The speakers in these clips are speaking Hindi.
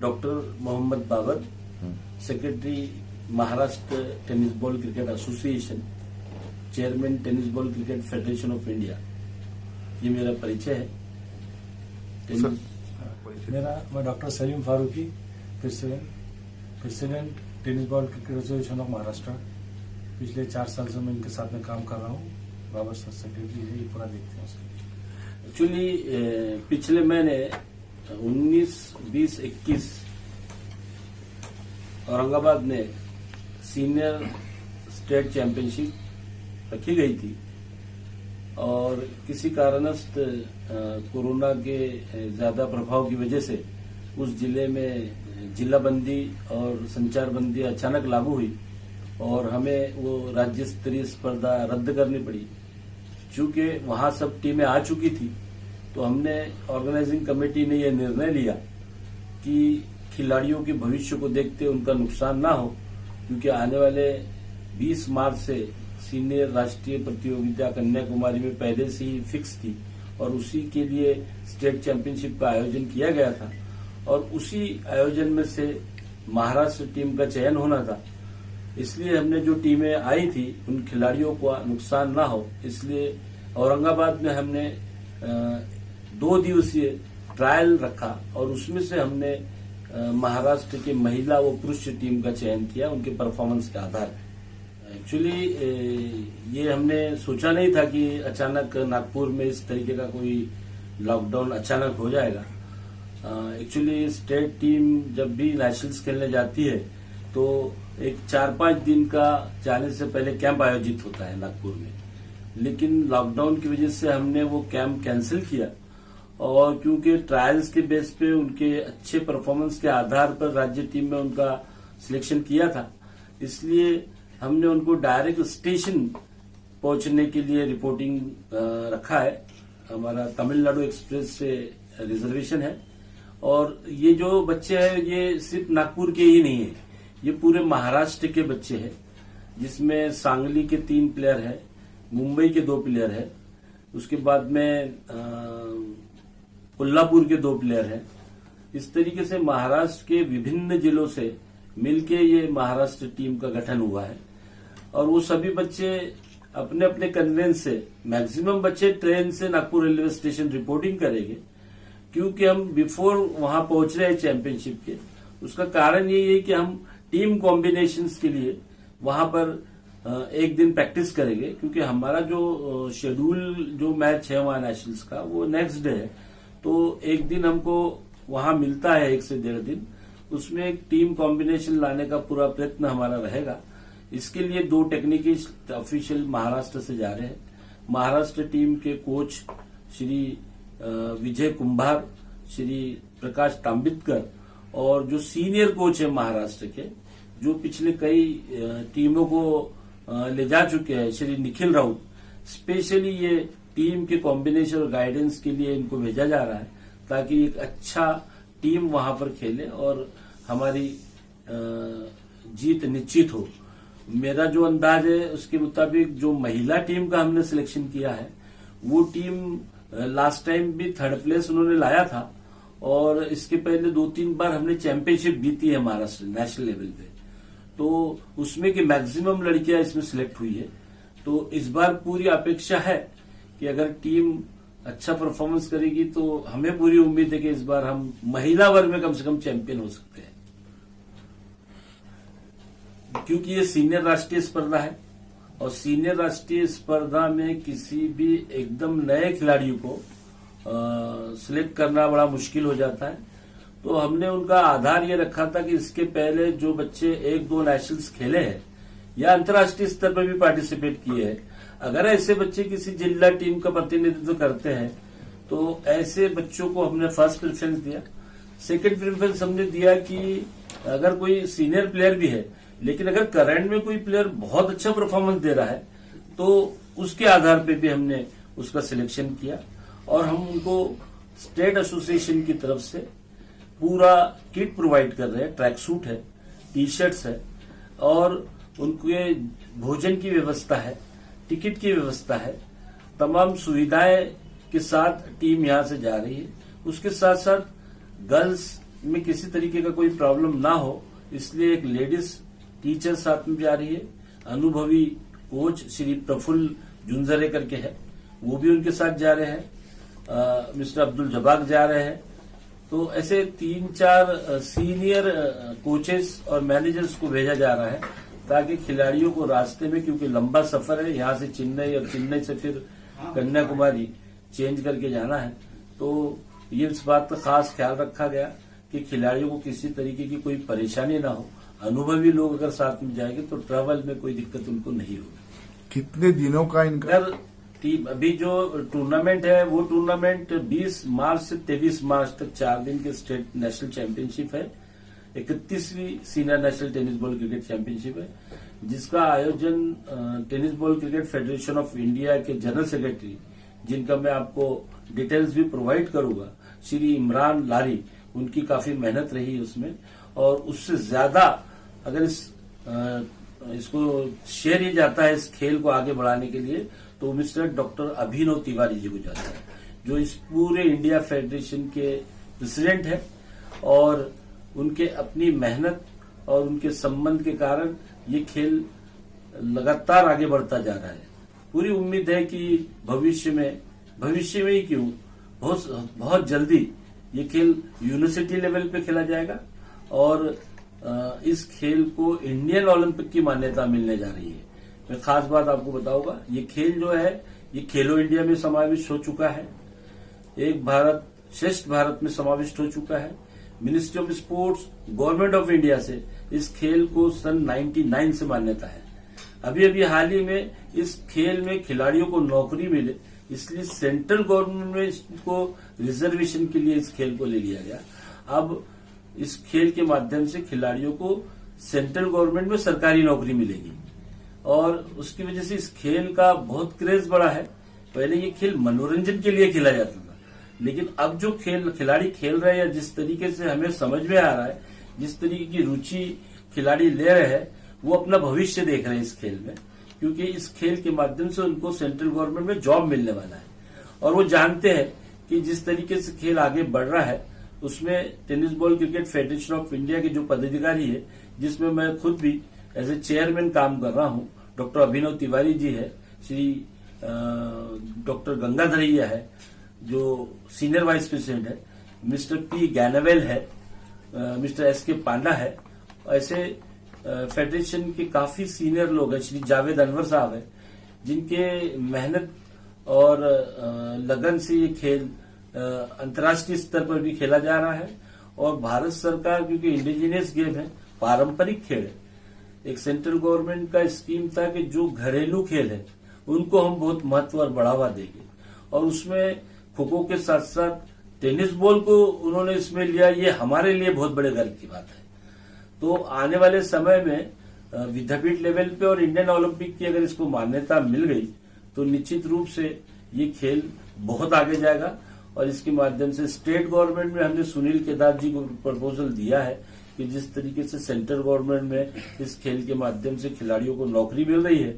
Doctor Mohammad Babar, secretary Maharashtra tennis ball cricket association, chairman tennis ball cricket federation of India. ये मेरा परिचय है। मैं doctor Salim Farooqui, president tennis ball cricket association of Maharashtra. पिछले 4 साल से मैं इनके साथ में काम कर रहा हूँ। बाबर सर सेक्रेटरी है, ये पूरा देखते हैं। एक्चुअली पिछले महीने 19, 20, 21 औरंगाबाद में सीनियर स्टेट चैंपियनशिप रखी गई थी और किसी कारणवश कोरोना के ज्यादा प्रभाव की वजह से उस जिले में जिला बंदी और संचार बंदी अचानक लागू हुई और हमें वो राज्य स्तरीय स्पर्धा रद्द करनी पड़ी। चूंकि वहां सब टीमें आ चुकी थी तो हमने ऑर्गेनाइजिंग कमेटी ने यह निर्णय लिया कि खिलाड़ियों के भविष्य को देखते उनका नुकसान ना हो, क्योंकि आने वाले 20 मार्च से सीनियर राष्ट्रीय प्रतियोगिता कन्याकुमारी में पहले से ही फिक्स थी और उसी के लिए स्टेट चैंपियनशिप का आयोजन किया गया था और उसी आयोजन में से महाराष्ट्र टीम का चयन होना था। इसलिए हमने जो टीमें आई थी उन खिलाड़ियों को नुकसान ना हो, इसलिए औरंगाबाद में हमने 2 दिवसीय ट्रायल रखा और उसमें से हमने महाराष्ट्र की महिला व पुरुष टीम का चयन किया उनके परफॉर्मेंस के आधार पर। एक्चुअली ये हमने सोचा नहीं था कि अचानक नागपुर में इस तरीके का कोई लॉकडाउन अचानक हो जाएगा। एक्चुअली स्टेट टीम जब भी नेशनल्स खेलने जाती है तो एक 4-5 दिन का जाने से पहले कैंप आयोजित होता है नागपुर में, लेकिन लॉकडाउन की वजह से हमने वो कैंप कैंसिल किया और क्योंकि ट्रायल्स के बेस पे उनके अच्छे परफॉर्मेंस के आधार पर राज्य टीम में उनका सिलेक्शन किया था, इसलिए हमने उनको डायरेक्ट स्टेशन पहुंचने के लिए रिपोर्टिंग रखा है। हमारा तमिलनाडु एक्सप्रेस से रिजर्वेशन है और ये जो बच्चे हैं ये सिर्फ नागपुर के ही नहीं है, ये पूरे महाराष्ट्र के बच्चे हैं, जिसमें सांगली के 3 प्लेयर हैं, मुंबई के 2 प्लेयर हैं, उसके बाद में कोल्हापुर के 2 प्लेयर हैं। इस तरीके से महाराष्ट्र के विभिन्न जिलों से मिलके ये महाराष्ट्र टीम का गठन हुआ है और वो सभी बच्चे अपने अपने कन्वेंस से, मैक्सिमम बच्चे ट्रेन से नागपुर रेलवे स्टेशन रिपोर्टिंग करेंगे, क्योंकि हम बिफोर वहां पहुंच रहे हैं चैंपियनशिप के। उसका कारण यही है कि हम टीम कॉम्बिनेशंस के लिए वहां पर एक दिन प्रैक्टिस करेंगे, क्योंकि हमारा जो शेड्यूल जो मैच है वहां नेशनल्स का वो नेक्स्ट डे है, तो एक दिन हमको वहां मिलता है 1 से 1.5 दिन, उसमें एक टीम कॉम्बिनेशन लाने का पूरा प्रयत्न हमारा रहेगा। इसके लिए 2 टेक्निकल ऑफिशियल महाराष्ट्र से जा रहे हैं। महाराष्ट्र टीम के कोच श्री विजय कुंभार, श्री प्रकाश तांबितकर और जो सीनियर कोच है महाराष्ट्र के, जो पिछले कई टीमों को ले जा चुके हैं, श्री निखिल राउत, स्पेशली ये टीम के कॉम्बिनेशन और गाइडेंस के लिए इनको भेजा जा रहा है ताकि एक अच्छा टीम वहां पर खेले और हमारी जीत निश्चित हो। मेरा जो अंदाज है उसके मुताबिक जो महिला टीम का हमने सिलेक्शन किया है वो टीम लास्ट टाइम भी 3rd प्लेस उन्होंने लाया था और इसके पहले 2-3 बार हमने चैंपियनशिप जीती है महाराष्ट्र नेशनल लेवल पे, तो उसमें की मैक्सिमम लड़कियां इसमें सिलेक्ट हुई है। तो इस बार पूरी अपेक्षा है कि अगर टीम अच्छा परफॉर्मेंस करेगी तो हमें पूरी उम्मीद है कि इस बार हम महिला वर्ग में कम से कम चैंपियन हो सकते हैं, क्योंकि ये सीनियर राष्ट्रीय स्पर्धा है और सीनियर राष्ट्रीय स्पर्धा में किसी भी एकदम नए खिलाड़ी को सिलेक्ट करना बड़ा मुश्किल हो जाता है। तो हमने उनका आधार ये रखा था कि इसके पहले जो बच्चे 1-2 नेशनल्स खेले हैं या अंतर्राष्ट्रीय स्तर पर भी पार्टिसिपेट किए हैं, अगर ऐसे बच्चे किसी जिला टीम का प्रतिनिधित्व करते हैं तो ऐसे बच्चों को हमने फर्स्ट प्रेफरेंस दिया। सेकंड प्रेफरेंस हमने दिया कि अगर कोई सीनियर प्लेयर भी है लेकिन अगर करंट में कोई प्लेयर बहुत अच्छा परफॉर्मेंस दे रहा है तो उसके आधार पे भी हमने उसका सिलेक्शन किया और हम उनको स्टेट एसोसिएशन की तरफ से पूरा किट प्रोवाइड कर रहे हैं। ट्रैक सूट है, टी-शर्ट्स है और उनके भोजन की व्यवस्था है, टिकट की व्यवस्था है, तमाम सुविधाएं के साथ टीम यहां से जा रही है। उसके साथ साथ गर्ल्स में किसी तरीके का कोई प्रॉब्लम ना हो, इसलिए एक लेडीज टीचर साथ में जा रही है। अनुभवी कोच श्री प्रफुल्ल जुंजरे करके है, वो भी उनके साथ जा रहे हैं। मिस्टर अब्दुल जबाग जा रहे हैं। तो ऐसे 3-4 सीनियर कोचेस और मैनेजर्स को भेजा जा रहा है ताकि खिलाड़ियों को रास्ते में, क्योंकि लंबा सफर है यहाँ से चेन्नई और चेन्नई से फिर कन्याकुमारी चेंज करके जाना है, तो ये इस बात का खास ख्याल रखा गया कि खिलाड़ियों को किसी तरीके की कोई परेशानी ना हो। अनुभवी लोग अगर साथ में जाएंगे तो ट्रैवल में कोई दिक्कत उनको नहीं होगी। कितने दिनों का इनका अभी जो टूर्नामेंट है वो टूर्नामेंट 20 मार्च से 23 मार्च तक 4 दिन के स्टेट नेशनल चैंपियनशिप है। 31वीं senior national tennis ball cricket championship है, जिसका आयोजन tennis ball cricket federation of India के जनरल सेक्रेटरी, जिनका मैं आपको डिटेल्स भी प्रोवाइड करूंगा, श्री इमरान लारी, उनकी काफी मेहनत रही उसमें। और उससे ज्यादा अगर इसको शेयर ही जाता है इस खेल को आगे बढ़ाने के लिए, तो मिस्टर डॉक्टर अभिनव तिवारी जी को जाता है, जो इस पूरे इंडिया फेडरेशन के प्रेसिडेंट है। और उनके अपनी मेहनत और उनके संबंध के कारण ये खेल लगातार आगे बढ़ता जा रहा है। पूरी उम्मीद है कि भविष्य में ही क्यों, बहुत जल्दी ये खेल यूनिवर्सिटी लेवल पे खेला जाएगा और इस खेल को इंडियन ओलंपिक की मान्यता मिलने जा रही है। मैं खास बात आपको बताऊंगा, ये खेल जो है ये खेलो इंडिया में समाविष्ट हो चुका है, एक भारत श्रेष्ठ भारत में समाविष्ट हो चुका है। Ministry of sports, government of India से इस खेल को सन 99 से मान्यता है। अभी हाल ही में इस खेल में खिलाड़ियों को नौकरी मिले, इसलिए सेंट्रल गवर्नमेंट में इसको रिजर्वेशन के लिए इस खेल को ले लिया गया। अब इस खेल के माध्यम से खिलाड़ियों को सेंट्रल गवर्नमेंट में सरकारी नौकरी मिलेगी और उसकी वजह से इस खेल का बहुत क्रेज बढ़ा है। पहले ये खेल मनोरंजन के लिए खेला जाता था, लेकिन अब जो खिलाड़ी खेल रहे हैं या जिस तरीके से हमें समझ में आ रहा है, जिस तरीके की रुचि खिलाड़ी ले रहे हैं, वो अपना भविष्य देख रहे हैं इस खेल में, क्योंकि इस खेल के माध्यम से उनको सेंट्रल गवर्नमेंट में जॉब मिलने वाला है। और वो जानते हैं कि जिस तरीके से खेल आगे बढ़ रहा है उसमें tennis ball cricket federation of India के जो पदाधिकारी है, जिसमें मैं खुद भी एज ए चेयरमैन काम कर रहा हूं, डॉक्टर अभिनव तिवारी जी है, श्री डॉक्टर गंगाधरैया है जो सीनियर वाइस प्रेसिडेंट है, मिस्टर पी गैनवेल है, मिस्टर एस के पांडा है। ऐसे फेडरेशन के काफी सीनियर लोग हैं, श्री जावेद अनवर साहब है, जिनके मेहनत और लगन से ये खेल अंतर्राष्ट्रीय स्तर पर भी खेला जा रहा है। और भारत सरकार, क्योंकि इंडिजिनियस गेम है, पारंपरिक खेल है, एक सेंट्रल गवर्नमेंट का स्कीम था कि जो घरेलू खेल है उनको हम बहुत महत्व और बढ़ावा देंगे, और उसमें खो खो के साथ साथ टेनिस बॉल को उन्होंने इसमें लिया। ये हमारे लिए बहुत बड़े गर्व की बात है। तो आने वाले समय में विद्यापीठ लेवल पे और इंडियन ओलंपिक की अगर इसको मान्यता मिल गई तो निश्चित रूप से ये खेल बहुत आगे जाएगा। और इसके माध्यम से स्टेट गवर्नमेंट में हमने सुनील केदार जी को प्रपोजल दिया है कि जिस तरीके से सेंट्रल गवर्नमेंट में इस खेल के माध्यम से खिलाड़ियों को नौकरी मिल रही है,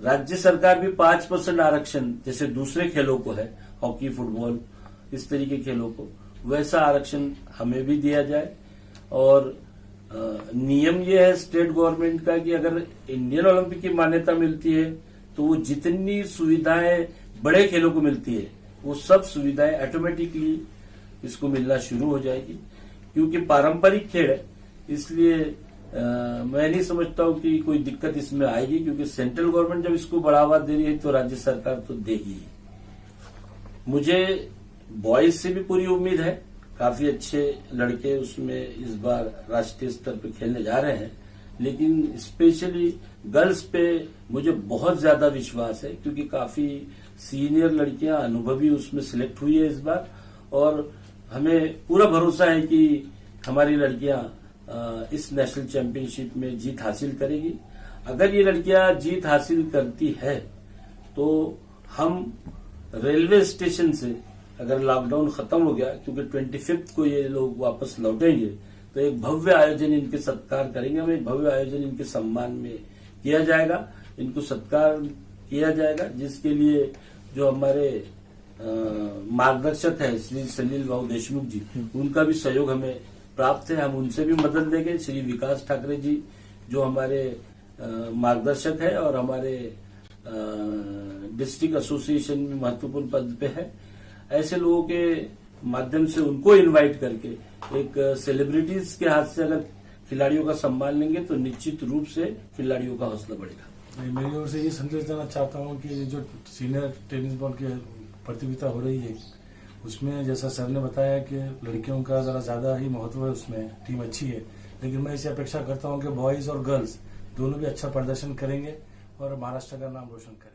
राज्य सरकार भी 5% आरक्षण जैसे दूसरे खेलों को है, हॉकी, फुटबॉल, इस तरीके खेलों को, वैसा आरक्षण हमें भी दिया जाए। और नियम ये है स्टेट गवर्नमेंट का कि अगर इंडियन ओलंपिक की मान्यता मिलती है तो वो जितनी सुविधाएं बड़े खेलों को मिलती है वो सब सुविधाएं ऑटोमेटिकली इसको मिलना शुरू हो जाएगी, क्योंकि पारंपरिक खेल है। इसलिए मैं नहीं समझता हूं कि कोई दिक्कत इसमें आएगी, क्योंकि सेंट्रल गवर्नमेंट जब इसको बढ़ावा दे रही है तो राज्य सरकार तो देगी ही। मुझे बॉयज से भी पूरी उम्मीद है, काफी अच्छे लड़के उसमें इस बार राष्ट्रीय स्तर पर खेलने जा रहे हैं, लेकिन स्पेशली गर्ल्स पे मुझे बहुत ज्यादा विश्वास है, क्योंकि काफी सीनियर लड़कियां अनुभवी उसमें सिलेक्ट हुई है इस बार। और हमें पूरा भरोसा है कि हमारी लड़कियां इस नेशनल चैंपियनशिप में जीत हासिल करेगी। अगर ये लड़कियां जीत हासिल करती है तो हम रेलवे स्टेशन से, अगर लॉकडाउन खत्म हो गया, क्योंकि 25 को ये लोग वापस लौटेंगे, तो एक भव्य आयोजन इनके सत्कार करेंगे। हम एक भव्य आयोजन इनके सम्मान में किया जाएगा, इनको सत्कार किया जाएगा, जिसके लिए जो हमारे मार्गदर्शक है श्री सलील बाबू देशमुख जी, उनका भी सहयोग हमें प्राप्त है, हम उनसे भी मदद लेंगे। श्री विकास ठाकरे जी जो हमारे मार्गदर्शक है और हमारे डिस्ट्रिक्ट एसोसिएशन में महत्वपूर्ण पद पे है, ऐसे लोगों के माध्यम से उनको इनवाइट करके एक सेलिब्रिटीज के हाथ से अगर खिलाड़ियों का सम्मान लेंगे तो निश्चित रूप से खिलाड़ियों का हौसला बढ़ेगा। मेरी ओर से ये संदेश देना चाहता हूँ कि जो सीनियर टेनिस बॉल की प्रतियोगिता हो रही है उसमें जैसा सर ने बताया कि लड़कियों का जरा ज्यादा ही महत्व है, उसमें टीम अच्छी है, लेकिन मैं इसे अपेक्षा करता हूँ कि बॉयज और गर्ल्स दोनों भी अच्छा प्रदर्शन करेंगे और महाराष्ट्र का नाम रोशन करेंगे।